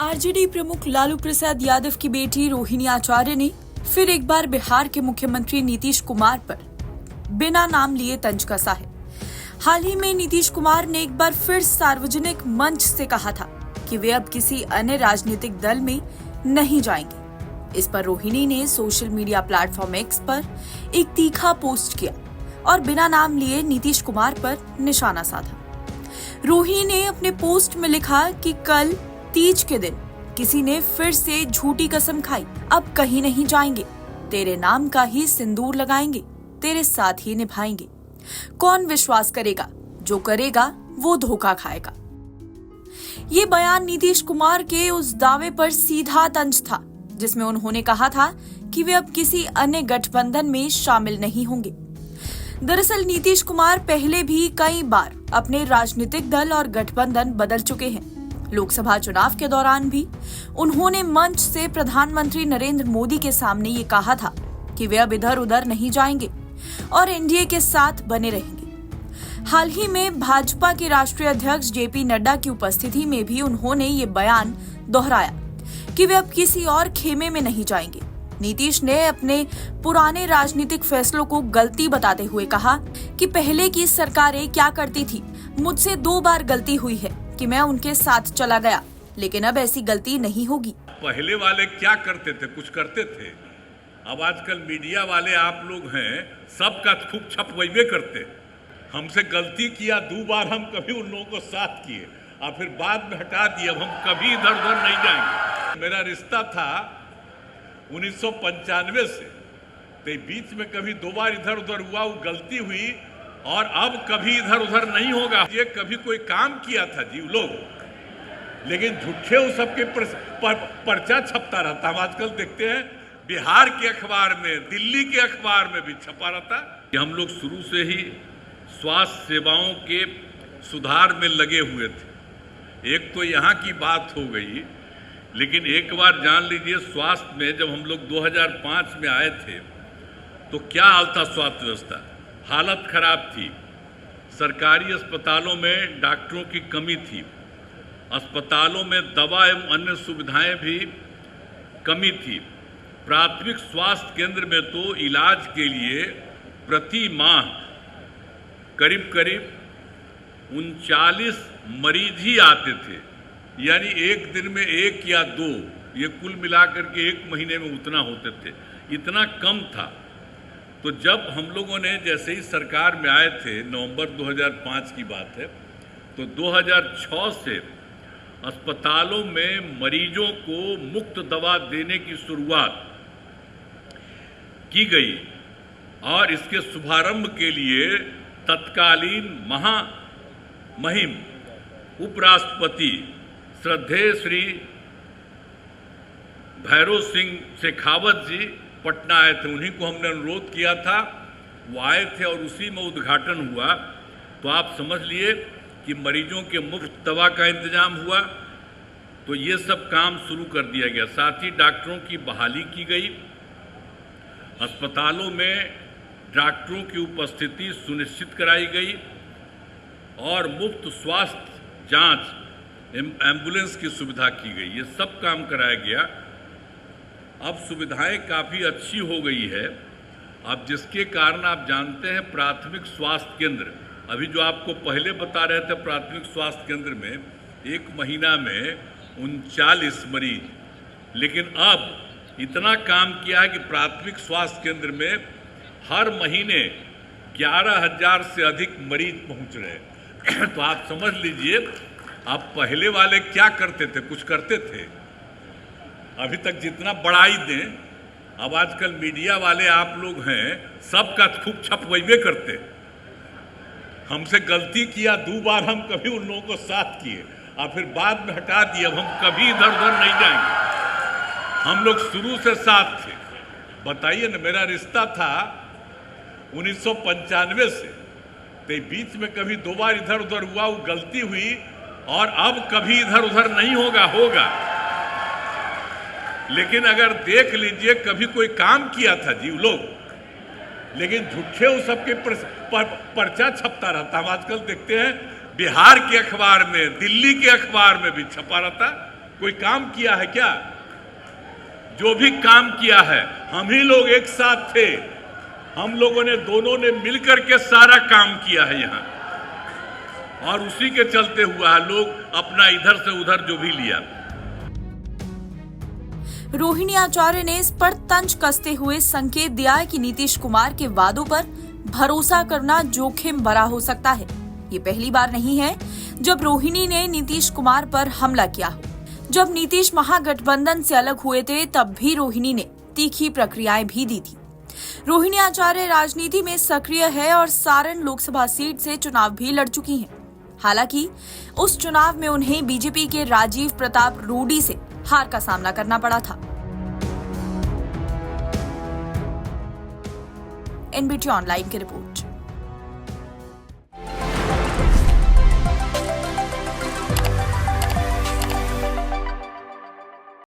RJD प्रमुख लालू प्रसाद यादव की बेटी रोहिणी आचार्य ने फिर एक बार बिहार के मुख्यमंत्री नीतीश कुमार पर बिना नाम लिए तंज कसा है। हाल ही में नीतीश कुमार ने एक बार फिर सार्वजनिक मंच से कहा था कि वे अब किसी अन्य राजनीतिक दल में नहीं जाएंगे। इस पर रोहिणी ने सोशल मीडिया प्लेटफॉर्म एक्स पर एक तीखा पोस्ट किया और बिना नाम लिए नीतीश कुमार पर निशाना साधा। रोहिणी ने अपने पोस्ट में लिखा कि कल तीज के दिन किसी ने फिर से झूठी कसम खाई, अब कहीं नहीं जाएंगे, तेरे नाम का ही सिंदूर लगाएंगे, तेरे साथ ही निभाएंगे। कौन विश्वास करेगा? जो करेगा वो धोखा खाएगा। ये बयान नीतीश कुमार के उस दावे पर सीधा तंज था जिसमें उन्होंने कहा था कि वे अब किसी अन्य गठबंधन में शामिल नहीं होंगे। दरअसल नीतीश कुमार पहले भी कई बार अपने राजनीतिक दल और गठबंधन बदल चुके हैं। लोकसभा चुनाव के दौरान भी उन्होंने मंच से प्रधानमंत्री नरेंद्र मोदी के सामने ये कहा था कि वे अब इधर उधर नहीं जाएंगे और एनडीए के साथ बने रहेंगे। हाल ही में भाजपा के राष्ट्रीय अध्यक्ष जेपी नड्डा की उपस्थिति में भी उन्होंने ये बयान दोहराया कि वे अब किसी और खेमे में नहीं जाएंगे। नीतीश ने अपने पुराने राजनीतिक फैसलों को गलती बताते हुए कहा कि पहले की सरकारें क्या करती थी, मुझसे 2 बार गलती हुई है कि मैं उनके साथ चला गया, लेकिन अब ऐसी गलती नहीं होगी। पहले वाले क्या करते थे? कुछ करते थे। अब आजकल मीडिया वाले आप लोग हैं, सबका खूब छपवैबे करते। हमसे गलती किया 2 बार, हम कभी उन लोगों को साथ किए और फिर बाद में हटा दिए। अब हम कभी इधर उधर नहीं जाएंगे। मेरा रिश्ता था 1995 से, तो बीच में कभी 2 बार इधर उधर हुआ, वो गलती हुई और अब कभी इधर उधर नहीं होगा। ये कभी कोई काम किया था जी लोग, लेकिन झूठे वो सबके पर्चा छपता रहता। हम आजकल देखते हैं बिहार के अखबार में, दिल्ली के अखबार में भी छपा रहता। हम लोग शुरू से ही स्वास्थ्य सेवाओं के सुधार में लगे हुए थे। एक तो यहाँ की बात हो गई, लेकिन एक बार जान लीजिए, स्वास्थ्य में जब हम लोग 2005 में आए थे तो क्या हाल था स्वास्थ्य व्यवस्था? हालत खराब थी। सरकारी अस्पतालों में डॉक्टरों की कमी थी, अस्पतालों में दवा एवं अन्य सुविधाएं भी कमी थी। प्राथमिक स्वास्थ्य केंद्र में तो इलाज के लिए प्रति माह करीब करीब 39 मरीज ही आते थे, यानी एक दिन में 1 या 2, ये कुल मिलाकर के 1 महीने में उतना होते थे। इतना कम था। तो जब हम लोगों ने जैसे ही सरकार में आए थे, नवंबर 2005 की बात है, तो 2006 से अस्पतालों में मरीजों को मुफ्त दवा देने की शुरुआत की गई और इसके शुभारंभ के लिए तत्कालीन महामहिम उपराष्ट्रपति श्रद्धेय श्री भैरव सिंह शेखावत जी पटना आए थे। उन्हीं को हमने अनुरोध किया था, वो आए थे और उसी में उद्घाटन हुआ। तो आप समझ लिए कि मरीजों के मुफ्त दवा का इंतजाम हुआ। तो ये सब काम शुरू कर दिया गया। साथ ही डॉक्टरों की बहाली की गई, अस्पतालों में डॉक्टरों की उपस्थिति सुनिश्चित कराई गई और मुफ्त स्वास्थ्य जांच, एम्बुलेंस की सुविधा की गई। ये सब काम कराया गया। अब सुविधाएं काफ़ी अच्छी हो गई है। अब जिसके कारण आप जानते हैं प्राथमिक स्वास्थ्य केंद्र, अभी जो आपको पहले बता रहे थे, प्राथमिक स्वास्थ्य केंद्र में 1 महीना में 39 मरीज, लेकिन अब इतना काम किया है कि प्राथमिक स्वास्थ्य केंद्र में हर महीने 11,000 से अधिक मरीज पहुंच रहे हैं। तो आप समझ लीजिए, आप पहले वाले क्या करते थे? कुछ करते थे। अभी तक जितना बढ़ाई दें, अब आजकल मीडिया वाले आप लोग हैं, सबका खूब छपवैबे करते। हमसे गलती किया 2 बार, हम कभी उन लोगों को साथ किए और फिर बाद में हटा दिए। अब हम कभी इधर उधर नहीं जाएंगे। हम लोग शुरू से साथ थे। बताइए ना, मेरा रिश्ता था 1995 से, तो बीच में कभी 2 बार इधर उधर हुआ, वो गलती हुई और अब कभी इधर उधर नहीं होगा। लेकिन अगर देख लीजिए, कभी कोई काम किया था जी लोग, लेकिन झूठे वो सबके पर्चा छपता रहता। हम आजकल देखते हैं बिहार के अखबार में, दिल्ली के अखबार में भी छपा रहता। कोई काम किया है क्या? जो भी काम किया है हम ही लोग एक साथ थे, हम लोगों ने दोनों ने मिलकर के सारा काम किया है यहाँ, और उसी के चलते हुआ है लोग अपना इधर से उधर जो भी लिया। रोहिणी आचार्य ने इस पर तंज कसते हुए संकेत दिया है कि नीतीश कुमार के वादों पर भरोसा करना जोखिम भरा हो सकता है। ये पहली बार नहीं है जब रोहिणी ने नीतीश कुमार पर हमला किया हो। जब नीतीश महागठबंधन से अलग हुए थे तब भी रोहिणी ने तीखी प्रक्रियाएं भी दी थी। रोहिणी आचार्य राजनीति में सक्रिय है और सारण लोकसभा सीट से चुनाव भी लड़ चुकी हैं। हालांकि उस चुनाव में उन्हें बीजेपी के राजीव प्रताप रूडी से हार का सामना करना पड़ा था। एनबीटी ऑनलाइन की रिपोर्ट।